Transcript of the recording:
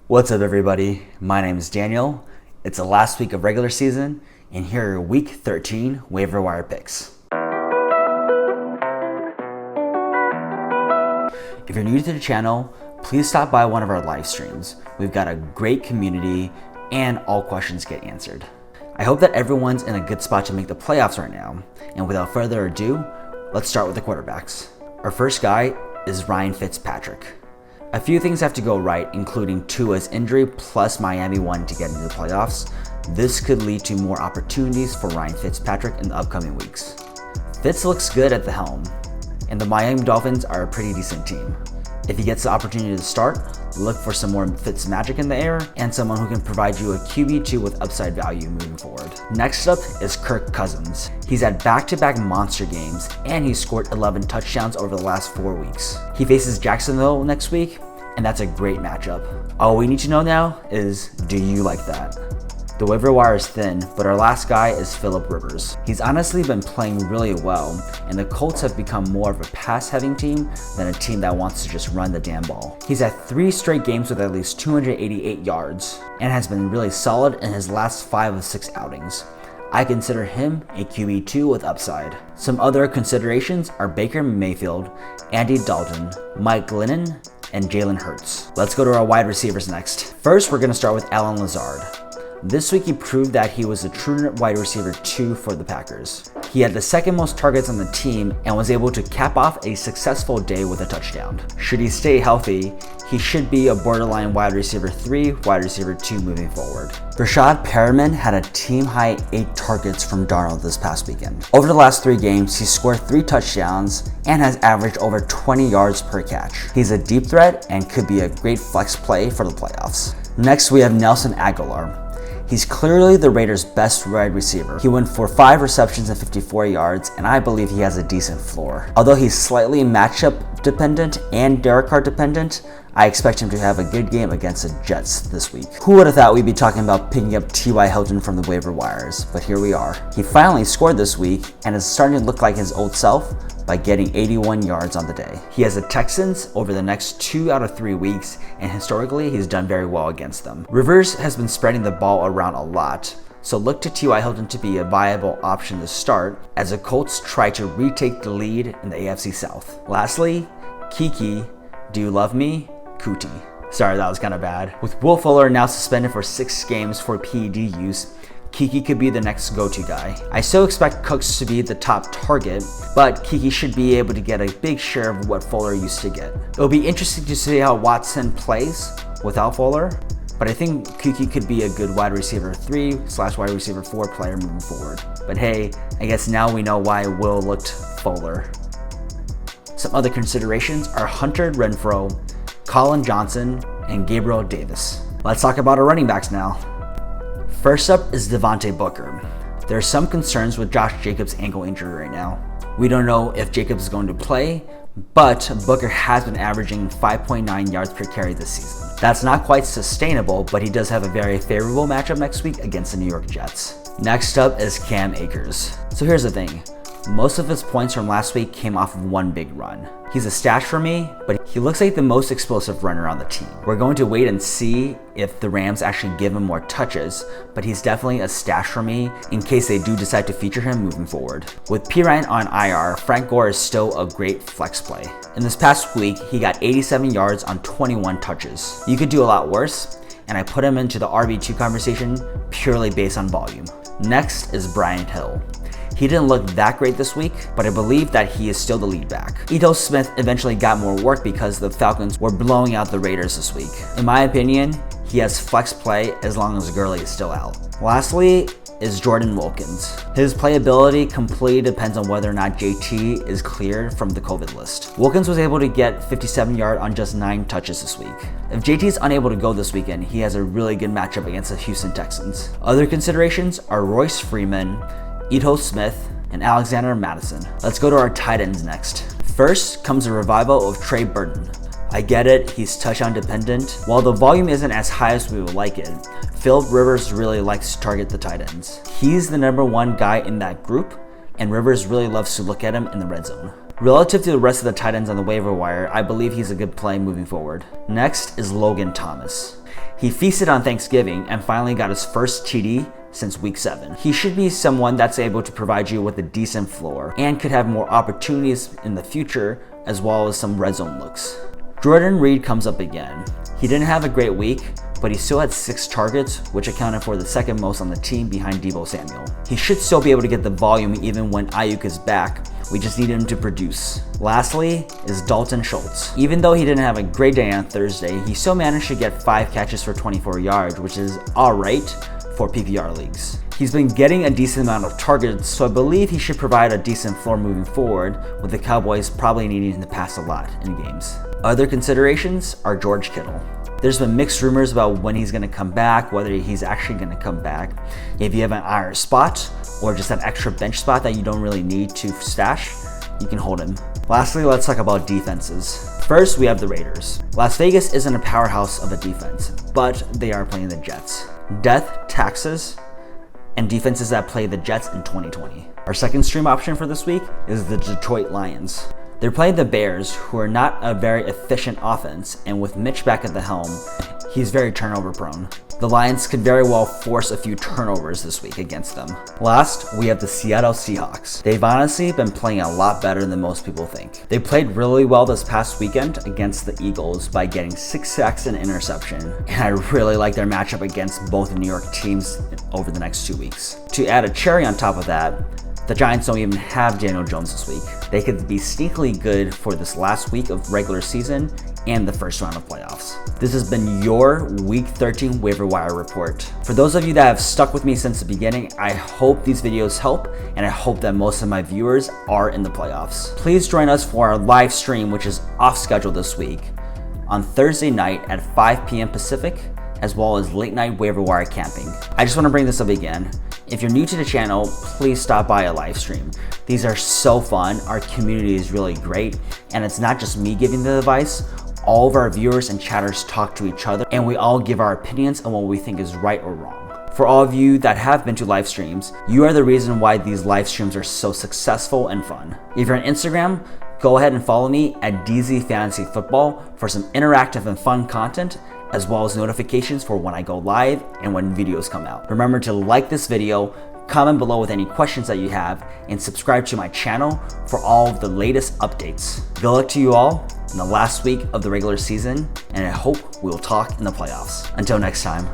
What's up, everybody? My name is Daniel. It's the last week of regular season, and here are your Week 13 waiver wire picks. If you're new to the channel, please stop by one of our live streams. We've got a great community, and all questions get answered. I hope that everyone's in a good spot to make the playoffs right now, and without further ado, let's start with the quarterbacks. Our first guy is Ryan Fitzpatrick. A few things have to go right, including Tua's injury plus Miami wanting to get into the playoffs. This could lead to more opportunities for Ryan Fitzpatrick in the upcoming weeks. Fitz looks good at the helm, and the Miami Dolphins are a pretty decent team. If he gets the opportunity to start, look for some more Fitz magic in the air and someone who can provide you a QB2 with upside value moving forward. Next up is Kirk Cousins. He's had back-to-back monster games and he's scored 11 touchdowns over the last 4 weeks. He faces Jacksonville next week, and that's a great matchup. All we need to know now is, do you like that? The waiver wire is thin, but our last guy is Phillip Rivers. He's honestly been playing really well, and the Colts have become more of a pass-heavy team than a team that wants to just run the damn ball. He's had 3 straight games with at least 288 yards, and has been really solid in his last 5 of 6 outings. I consider him a QB2 with upside. Some other considerations are Baker Mayfield, Andy Dalton, Mike Glennon, and Jalen Hurts. Let's go to our wide receivers next. First, we're going to start with Lazard. This week he proved that he was a true wide receiver 2 for the Packers. He had the second most targets on the team and was able to cap off a successful day with a touchdown. Should he stay healthy, he should be a borderline wide receiver 3, wide receiver 2 moving forward. Breshad Perriman had a team-high 8 targets from Darnold this past weekend. Over the last 3 games, he scored 3 touchdowns and has averaged over 20 yards per catch. He's a deep threat and could be a great flex play for the playoffs. Next, we have Nelson Agholor. He's clearly the Raiders' best wide receiver. He went for 5 receptions and 54 yards, and I believe he has a decent floor. Although he's slightly matchup dependent and Derek Carr dependent, I expect him to have a good game against the Jets this week. Who would have thought we'd be talking about picking up T.Y. Hilton from the waiver wires, but here we are. He finally scored this week and is starting to look like his old self by getting 81 yards on the day. He has the Texans over the next 2 out of 3 weeks, and historically he's done very well against them. Rivers has been spreading the ball around a lot, so look to T.Y. Hilton to be a viable option to start as the Colts try to retake the lead in the AFC South. Lastly, Keke, do you love me? Coutee. Sorry, that was kind of bad. With Will Fuller now suspended for 6 games for PED use, Keke could be the next go-to guy. I still expect Cooks to be the top target, but Keke should be able to get a big share of what Fuller used to get. It'll be interesting to see how Watson plays without Fuller, but I think Keke could be a good wide receiver 3/wide receiver 4 player moving forward. But hey, I guess now we know why Will looked Fuller. Some other considerations are Hunter Renfrow, Collin Johnson, and Gabriel Davis. Let's talk about our running backs now. First up is Devontae Booker. There are some concerns with Josh Jacobs' ankle injury right now. We don't know if Jacobs is going to play, but Booker has been averaging 5.9 yards per carry this season. That's not quite sustainable, but he does have a very favorable matchup next week against the New York Jets. Next up is Cam Akers. So here's the thing. Most of his points from last week came off of one big run. He's a stash for me, but he looks like the most explosive runner on the team. We're going to wait and see if the Rams actually give him more touches, but he's definitely a stash for me in case they do decide to feature him moving forward. With Perriman on IR, Frank Gore is still a great flex play. In this past week, he got 87 yards on 21 touches. You could do a lot worse, and I put him into the RB2 conversation purely based on volume. Next is Brian Hill. He didn't look that great this week, but I believe that he is still the lead back. Ito Smith eventually got more work because the Falcons were blowing out the Raiders this week. In my opinion, he has flex play as long as Gurley is still out. Lastly is Jordan Wilkins. His playability completely depends on whether or not JT is cleared from the COVID list. Wilkins was able to get 57 yards on just 9 touches this week. If JT is unable to go this weekend, he has a really good matchup against the Houston Texans. Other considerations are Royce Freeman, Ito Smith, and Alexander Mattison. Let's go to our tight ends next. First comes the revival of Trey Burton. I get it, he's touchdown dependent. While the volume isn't as high as we would like it, Phillip Rivers really likes to target the tight ends. He's the #1 guy in that group, and Rivers really loves to look at him in the red zone. Relative to the rest of the tight ends on the waiver wire, I believe he's a good play moving forward. Next is Logan Thomas. He feasted on Thanksgiving and finally got his first TD since week 7. He should be someone that's able to provide you with a decent floor and could have more opportunities in the future, as well as some red zone looks. Jordan Reed comes up again. He didn't have a great week, but he still had 6 targets, which accounted for the second most on the team behind Deebo Samuel. He should still be able to get the volume even when Ayuk is back. We just need him to produce. Lastly is Dalton Schultz. Even though he didn't have a great day on Thursday, he still managed to get 5 catches for 24 yards, which is alright for PPR leagues. He's been getting a decent amount of targets, so I believe he should provide a decent floor moving forward, with the Cowboys probably needing to pass a lot in games. Other considerations are George Kittle. There's been mixed rumors about when he's going to come back, whether he's actually going to come back. If you have an IR spot or just an extra bench spot that you don't really need to stash, you can hold him. Lastly, let's talk about defenses. First, we have the Raiders. Las Vegas isn't a powerhouse of a defense, but they are playing the Jets. Death, taxes, and defenses that play the Jets in 2020. Our second stream option for this week is the Detroit Lions. They're playing the Bears, who are not a very efficient offense, and with Mitch back at the helm, he's very turnover prone. The Lions could very well force a few turnovers this week against them. Last, we have the Seattle Seahawks. They've honestly been playing a lot better than most people think. They played really well this past weekend against the Eagles by getting 6 sacks and interception, and I really like their matchup against both New York teams over the next 2 weeks. To add a cherry on top of that, the Giants don't even have Daniel Jones this week. They could be sneakily good for this last week of regular season and the first round of playoffs. This has been your Week 13 waiver wire report. For those of you that have stuck with me since the beginning, I hope these videos help, and I hope that most of my viewers are in the playoffs. Please join us for our live stream, which is off schedule this week, on Thursday night at 5 p.m. Pacific, as well as late night waiver wire camping. I just want to bring this up again. If you're new to the channel, please stop by a live stream. These are so fun, our community is really great, and it's not just me giving the advice. All of our viewers and chatters talk to each other, and we all give our opinions on what we think is right or wrong. For all of you that have been to live streams, you are the reason why these live streams are so successful and fun. If you're on Instagram, go ahead and follow me at DZ Fantasy Football for some interactive and fun content, as well as notifications for when I go live and when videos come out. Remember to like this video, comment below with any questions that you have, and subscribe to my channel for all of the latest updates. Good luck to you all in the last week of the regular season, and I hope we will talk in the playoffs. Until next time.